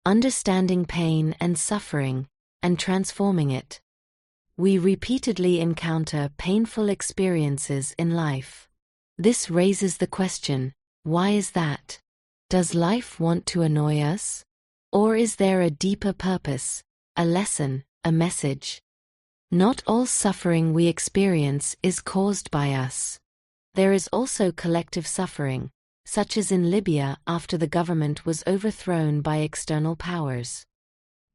understanding pain and suffering, and transforming it. We repeatedly encounter painful experiences in life. This raises the question, why is that? Does life want to annoy us? Or is there a deeper purpose, a lesson, a message? Not all suffering we experience is caused by us. There is also collective suffering, such as in Libya after the government was overthrown by external powers.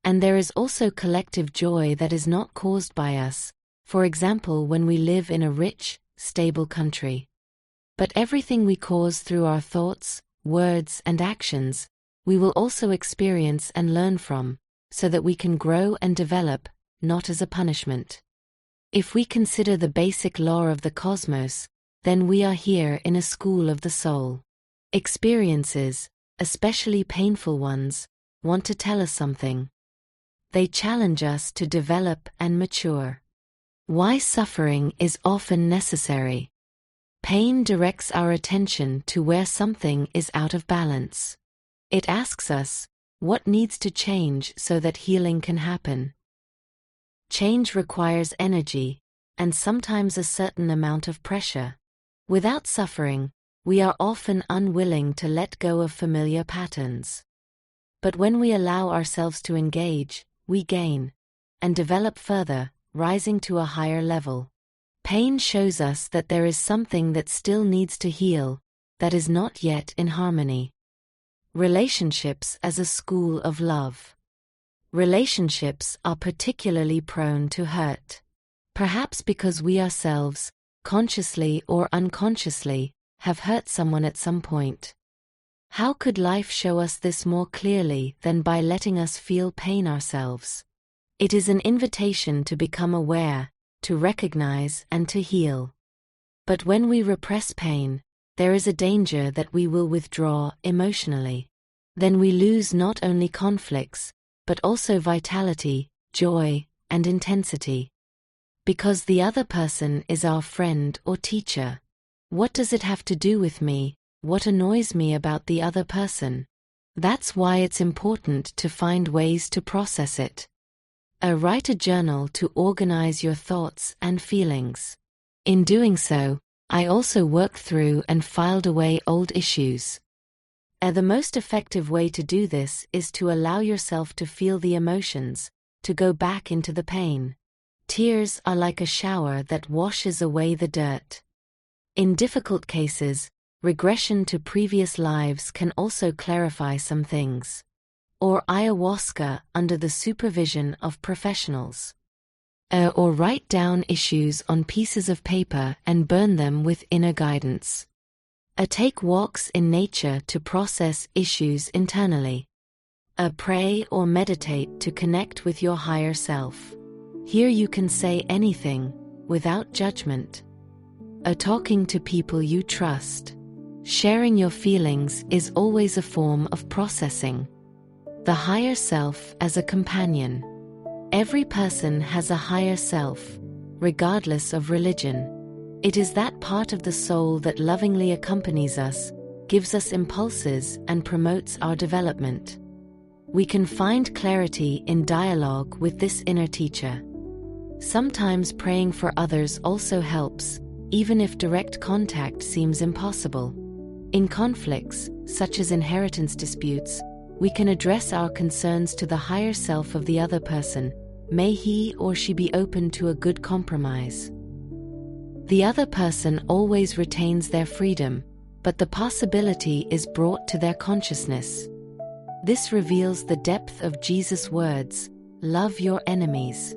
And there is also collective joy that is not caused by us, for example when we live in a rich, stable country. But everything we cause through our thoughts, words and actions, we will also experience and learn from, so that we can grow and develop, not as a punishment. If we consider the basic law of the cosmos, then we are here in a school of the soul. Experiences, especially painful ones, want to tell us something. They challenge us to develop and mature. Why suffering is often necessary. Pain directs our attention to where something is out of balance. It asks us, what needs to change so that healing can happen? Change requires energy, and sometimes a certain amount of pressure. Without suffering, we are often unwilling to let go of familiar patterns. But when we allow ourselves to engage, we gain, and develop further, rising to a higher level. Pain shows us that there is something that still needs to heal, that is not yet in harmony. Relationships as a school of love. Relationships are particularly prone to hurt. Perhaps because we ourselves, consciously or unconsciously, have hurt someone at some point. How could life show us this more clearly than by letting us feel pain ourselves? It is an invitation to become aware, to recognize and to heal. But when we repress pain, there is a danger that we will withdraw emotionally. Then we lose not only conflicts, but also vitality, joy, and intensity. Because the other person is our friend or teacher. What does it have to do with me? What annoys me about the other person? That's why it's important to find ways to process it. Write a journal to organize your thoughts and feelings. In doing so, I also worked through and filed away old issues. The most effective way to do this is to allow yourself to feel the emotions, to go back into the pain. Tears are like a shower that washes away the dirt. In difficult cases, regression to previous lives can also clarify some things. Or ayahuasca under the supervision of professionals. Or write down issues on pieces of paper and burn them with inner guidance. Take walks in nature to process issues internally. Pray or meditate to connect with your higher self. Here you can say anything, without judgment. Talking to people you trust. Sharing your feelings is always a form of processing. The higher self as a companion. Every person has a higher self, regardless of religion. It is that part of the soul that lovingly accompanies us, gives us impulses and promotes our development. We can find clarity in dialogue with this inner teacher. Sometimes praying for others also helps, even if direct contact seems impossible. In conflicts, such as inheritance disputes, we can address our concerns to the higher self of the other person. May he or she be open to a good compromise. The other person always retains their freedom, but the possibility is brought to their consciousness. This reveals the depth of Jesus' words, "Love your enemies."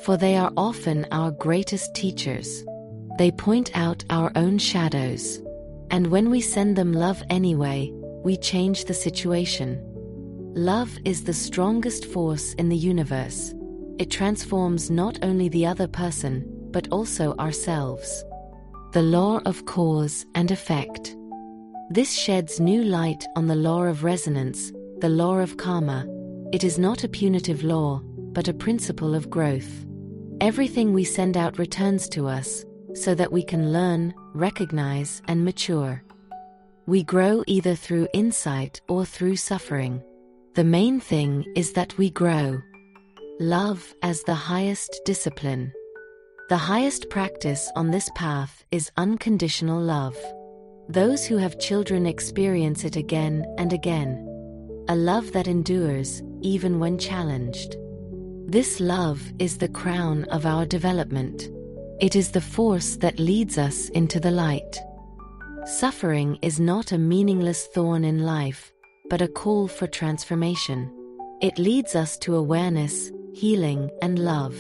For they are often our greatest teachers. They point out our own shadows. And when we send them love anyway, we change the situation. Love is the strongest force in the universe. It transforms not only the other person, but also ourselves. The law of cause and effect. This sheds new light on the law of resonance, the law of karma. It is not a punitive law, but a principle of growth. Everything we send out returns to us, so that we can learn, recognize, and mature. We grow either through insight or through suffering. The main thing is that we grow. Love as the highest discipline. The highest practice on this path is unconditional love. Those who have children experience it again and again. A love that endures, even when challenged. This love is the crown of our development. It is the force that leads us into the light. Suffering is not a meaningless thorn in life, but a call for transformation. It leads us to awareness, healing, and love.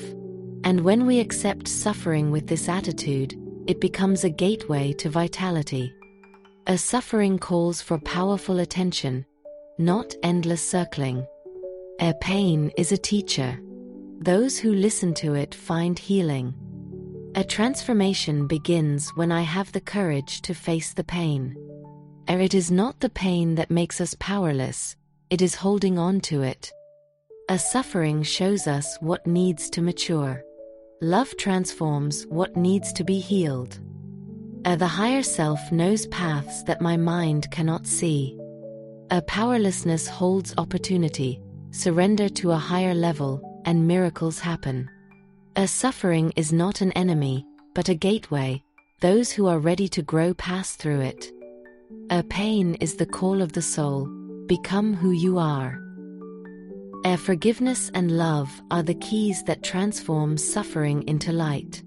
And when we accept suffering with this attitude, it becomes a gateway to vitality. A suffering calls for powerful attention, not endless circling. A pain is a teacher. Those who listen to it find healing. A transformation begins when I have the courage to face the pain. It is not the pain that makes us powerless, it is holding on to it. A suffering shows us what needs to mature. Love transforms what needs to be healed. The higher self knows paths that my mind cannot see. A powerlessness holds opportunity, surrender to a higher level, and miracles happen. A suffering is not an enemy, but a gateway. Those who are ready to grow pass through it. A pain is the call of the soul. Become who you are. Forgiveness and love are the keys that transform suffering into light.